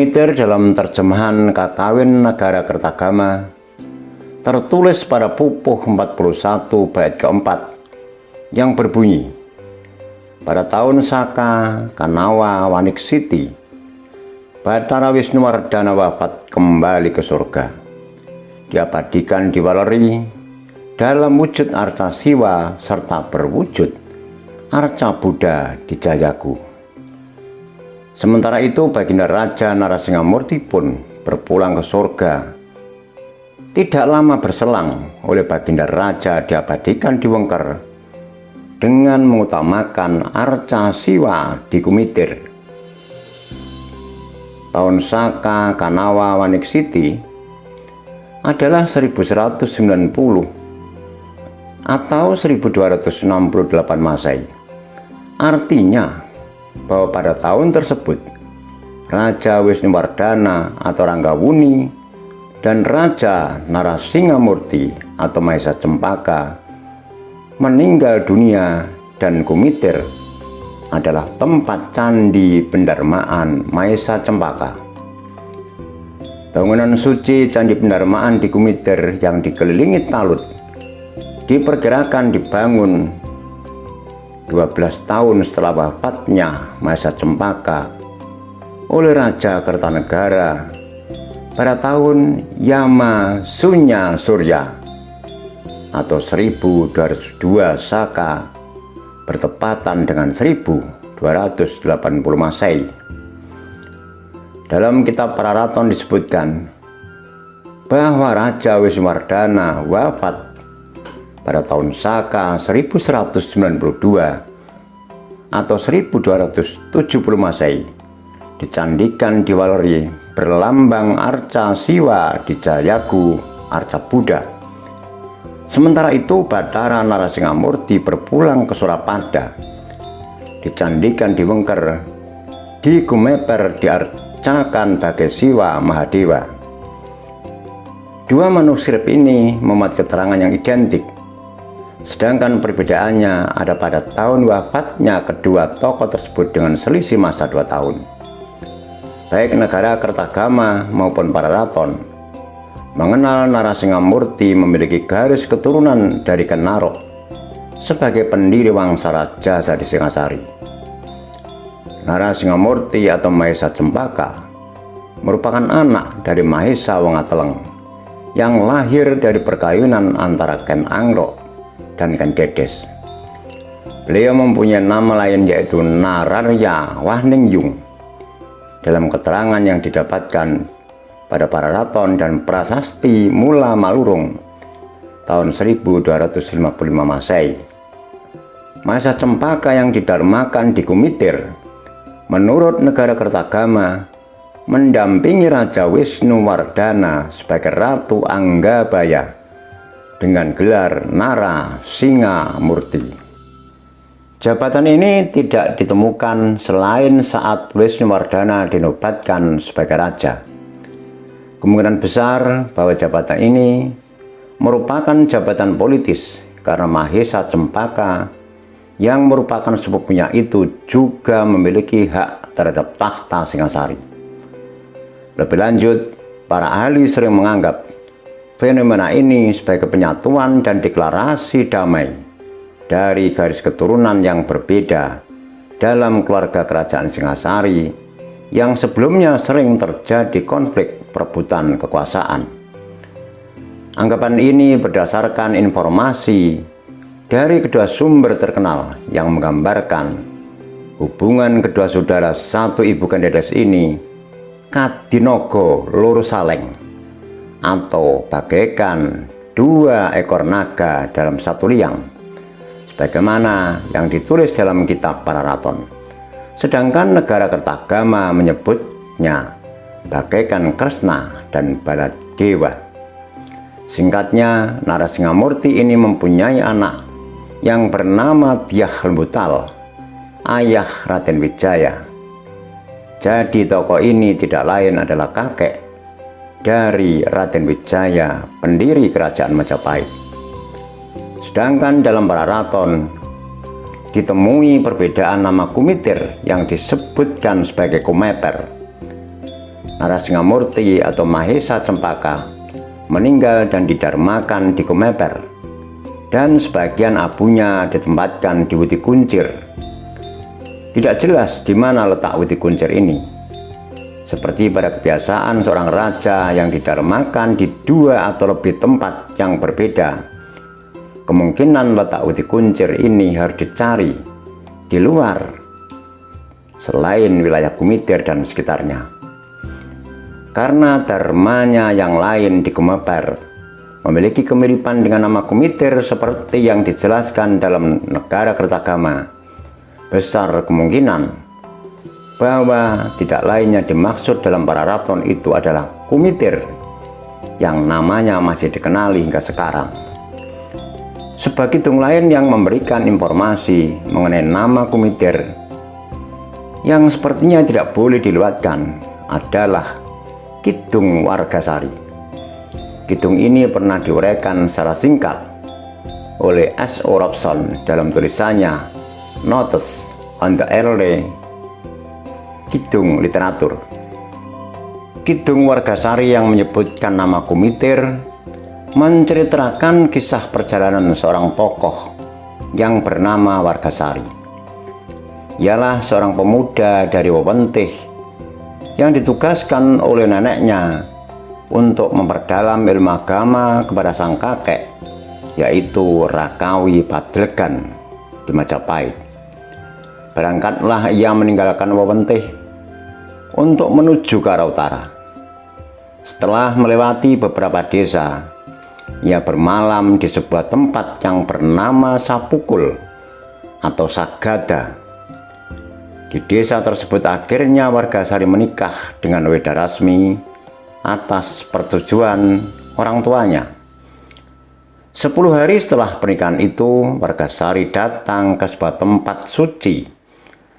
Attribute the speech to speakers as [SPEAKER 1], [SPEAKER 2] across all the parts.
[SPEAKER 1] Kumitir dalam terjemahan Kakawin Negara Kertagama tertulis pada Pupuh 41 bait keempat yang berbunyi, pada tahun Saka Kanawa Waniksiti, Bathara Wisnuwardana wafat kembali ke surga. Diabadikan di Waleri dalam wujud arca Siwa serta berwujud arca Buddha di Jayaku. Sementara itu Baginda Raja Narasingamurti pun berpulang ke surga. Tidak lama berselang oleh Baginda Raja diabadikan di Wengker dengan mengutamakan arca Siwa di Kumitir. Tahun Saka Kanawa Waniksiti adalah 1190 atau 1268 Masehi. Artinya bahwa pada tahun tersebut Raja Wisnuwardana atau Ranggawuni dan Raja Narasingamurti atau Mahesa Cempaka meninggal dunia, dan Kumitir adalah tempat candi pendarmaan Mahesa Cempaka. Bangunan suci Candi Pendarmaan di Kumitir yang dikelilingi talut diperkirakan dibangun 12 tahun setelah wafatnya Mahesa Cempaka oleh Raja Kertanegara pada tahun Yama Sunya Surya atau 1202 Saka bertepatan dengan 1280 Masehi. Dalam kitab Pararaton disebutkan bahwa Raja Wisnuwardana wafat pada tahun Saka 1192 atau 1270 Masehi, dicandikan di Waleri berlambang arca Siwa di Jayaku arca Buddha. Sementara itu Bathara Narasingamurti berpulang ke Surapada, dicandikan di Wengker, di Kumeper diarcakan bagai Siwa Mahadewa. Dua manuskrip ini memuat keterangan yang identik, sedangkan perbedaannya ada pada tahun wafatnya kedua tokoh tersebut dengan selisih masa 2 tahun. Baik Negara Kertagama maupun Pararaton mengenal Narasingamurti memiliki garis keturunan dari Kenaro sebagai pendiri Wangsa Raja di Singasari. Narasingamurti atau Mahesa Cempaka merupakan anak dari Mahesa Wongateleng yang lahir dari perkawinan antara Ken Angro dan Ken Dedes. Beliau mempunyai nama lain yaitu Nararya Wahninggyung. Dalam keterangan yang didapatkan pada Pararaton dan Prasasti Mula Malurung tahun 1255 Masehi, Mahesa Cempaka yang didharmakan di Kumitir menurut Negara Kertagama mendampingi Raja Wisnuwardana sebagai Ratu Anggabaya dengan gelar Narasingamurti. Jabatan ini tidak ditemukan selain saat Wisnuwardana dinobatkan sebagai raja. Kemungkinan besar bahwa jabatan ini merupakan jabatan politis karena Mahesa Cempaka yang merupakan sepupunya itu juga memiliki hak terhadap tahta Singasari. Lebih lanjut, para ahli sering menganggap fenomena ini sebagai penyatuan dan deklarasi damai dari garis keturunan yang berbeda dalam keluarga kerajaan Singasari yang sebelumnya sering terjadi konflik perebutan kekuasaan. Anggapan ini berdasarkan informasi dari kedua sumber terkenal yang menggambarkan hubungan kedua saudara satu ibu Ken Dedes ini kadinogo loro saleng atau bagaikan dua ekor naga dalam satu liang, sebagaimana yang ditulis dalam kitab Pararaton. Sedangkan Negara Kertagama menyebutnya bagaikan Kresna dan Baladewa. Singkatnya, Narasingamurti ini mempunyai anak yang bernama Dyah Lembutal, ayah Raden Wijaya. Jadi tokoh ini tidak lain adalah kakek dari Raden Wijaya, pendiri kerajaan Majapahit. Sedangkan dalam Pararaton ditemui perbedaan nama Kumitir yang disebutkan sebagai Kumeper. Narasingamurti atau Mahesa Cempaka meninggal dan didarmakan di Kumeper, dan sebagian abunya ditempatkan di Wuti Kuncir. Tidak jelas di mana letak Wuti Kuncir ini. Seperti pada kebiasaan seorang raja yang didarmakan di 2 atau lebih tempat yang berbeda, kemungkinan letak Wuti Kuncir ini harus dicari di luar selain wilayah Kumitir dan sekitarnya. Karena dharmanya yang lain di Kumeper memiliki kemiripan dengan nama Kumitir seperti yang dijelaskan dalam Negara Kertagama, besar kemungkinan bahwa tidak lainnya dimaksud dalam para raton itu adalah Kumitir yang namanya masih dikenali hingga sekarang. Sebab kidung lain yang memberikan informasi mengenai nama Kumitir yang sepertinya tidak boleh dilewatkan adalah Kidung Wargasari. Kidung ini pernah diuraikan secara singkat oleh S. O. Robson dalam tulisannya Notes on the Early Kidung Literatur. Kidung Wargasari yang menyebutkan nama Kumitir menceritakan kisah perjalanan seorang tokoh yang bernama Wargasari. Ialah seorang pemuda dari Wewentih yang ditugaskan oleh neneknya untuk memperdalam ilmu agama kepada sang kakek, yaitu Rakawi Padlegan di Majapahit. Berangkatlah ia meninggalkan Wewentih untuk menuju ke arah utara. Setelah melewati beberapa desa, ia bermalam di sebuah tempat yang bernama Sapukul atau Sagada. Di desa tersebut akhirnya Wargasari menikah dengan Weda Rasmi atas persetujuan orang tuanya. 10 hari setelah pernikahan itu, Wargasari datang ke sebuah tempat suci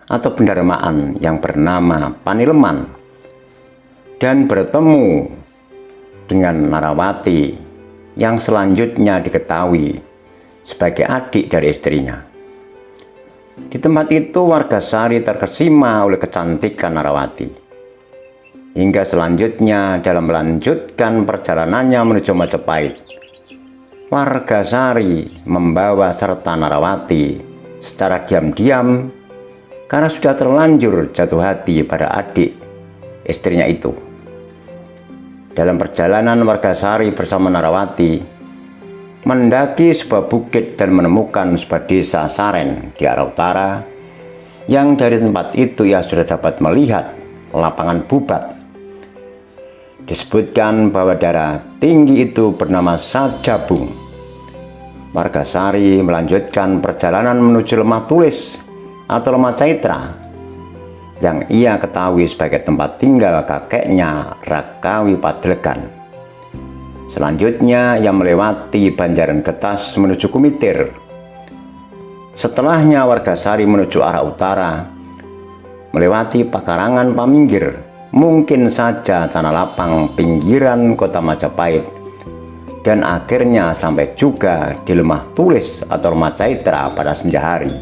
[SPEAKER 1] atau pendarmaan yang bernama Panileman dan bertemu dengan Narawati yang selanjutnya diketahui sebagai adik dari istrinya. Di tempat itu Wargasari terkesima oleh kecantikan Narawati. Hingga selanjutnya dalam melanjutkan perjalanannya menuju Majapahit, Wargasari membawa serta Narawati secara diam-diam karena sudah terlanjur jatuh hati pada adik istrinya itu. Dalam perjalanan Wargasari bersama Narawati mendaki sebuah bukit dan menemukan sebuah desa Saren di arah utara, yang dari tempat itu ia sudah dapat melihat lapangan Bubat. Disebutkan bahwa daerah tinggi itu bernama Sajabung. Wargasari melanjutkan perjalanan menuju Lemah Tulis atau Lemah Caitra yang ia ketahui sebagai tempat tinggal kakeknya Rakawi Padlegan. Selanjutnya ia melewati Banjaran Getas menuju Kumitir. Setelahnya Wargasari menuju arah utara, melewati Pakarangan Paminggir, mungkin saja tanah lapang pinggiran kota Majapahit, dan akhirnya sampai juga di Lemah Tulis atau Lemah Caitra pada senja hari.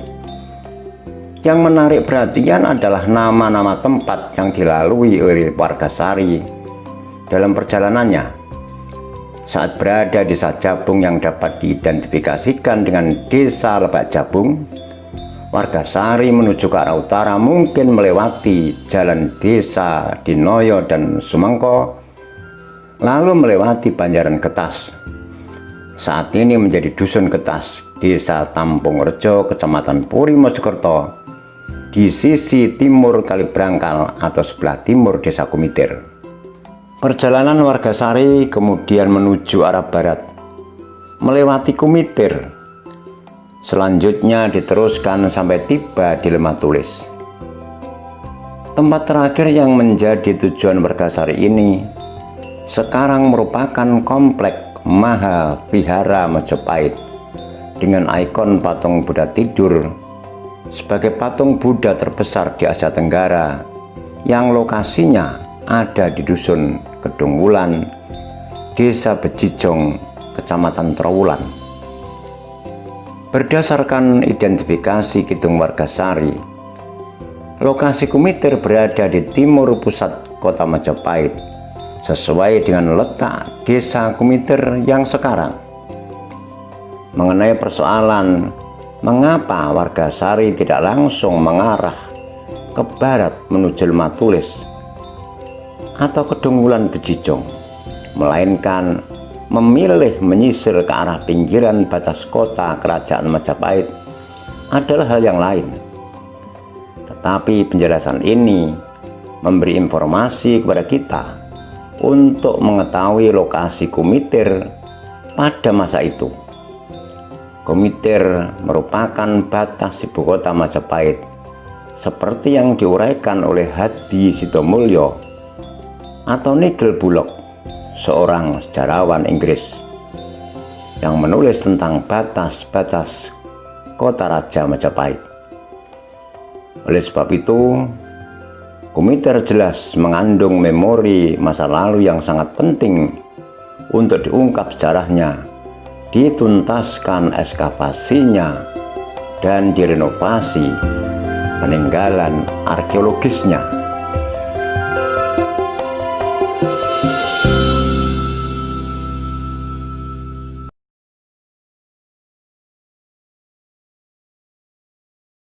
[SPEAKER 1] Yang menarik perhatian adalah nama-nama tempat yang dilalui oleh Wargasari dalam perjalanannya. Saat berada di Sajabung yang dapat diidentifikasikan dengan desa Lebak Jabung, Wargasari menuju ke arah utara mungkin melewati jalan desa Dinoyo dan Sumengko, lalu melewati Banjaran Getas. Saat ini menjadi Dusun Getas, desa Tampung Rejo, Kecamatan Puri Mojokerto, di sisi timur Kali Brangkal atau sebelah timur desa Kumitir. Perjalanan Wargasari kemudian menuju arah barat, melewati Kumitir. Selanjutnya diteruskan sampai tiba di Lemah Tulis. Tempat terakhir yang menjadi tujuan Wargasari ini sekarang merupakan komplek Maha Vihara Majapahit dengan ikon patung Buddha tidur sebagai patung Buddha terbesar di Asia Tenggara yang lokasinya ada di Dusun Kedung Wulan, Desa Bejijong, Kecamatan Trowulan. Berdasarkan identifikasi Kidung Wargasari, lokasi Kumitir berada di timur pusat kota Majapahit sesuai dengan letak desa Kumiter yang sekarang. Mengenai persoalan mengapa warga Sari tidak langsung mengarah ke barat menuju Lematulis atau ke Dunggulan Bejijong, melainkan memilih menyisir ke arah pinggiran batas kota kerajaan Majapahit, adalah hal yang lain. Tetapi penjelasan ini memberi informasi kepada kita untuk mengetahui lokasi Kumiter pada masa itu. Kumiter merupakan batas ibu kota Majapahit seperti yang diuraikan oleh Hadi Sitomulyo atau Nigel Bullock, seorang sejarawan Inggris yang menulis tentang batas-batas kota Raja Majapahit. Oleh sebab itu, Kumiter jelas mengandung memori masa lalu yang sangat penting untuk diungkap sejarahnya, dituntaskan ekskavasinya, dan direnovasi peninggalan arkeologisnya.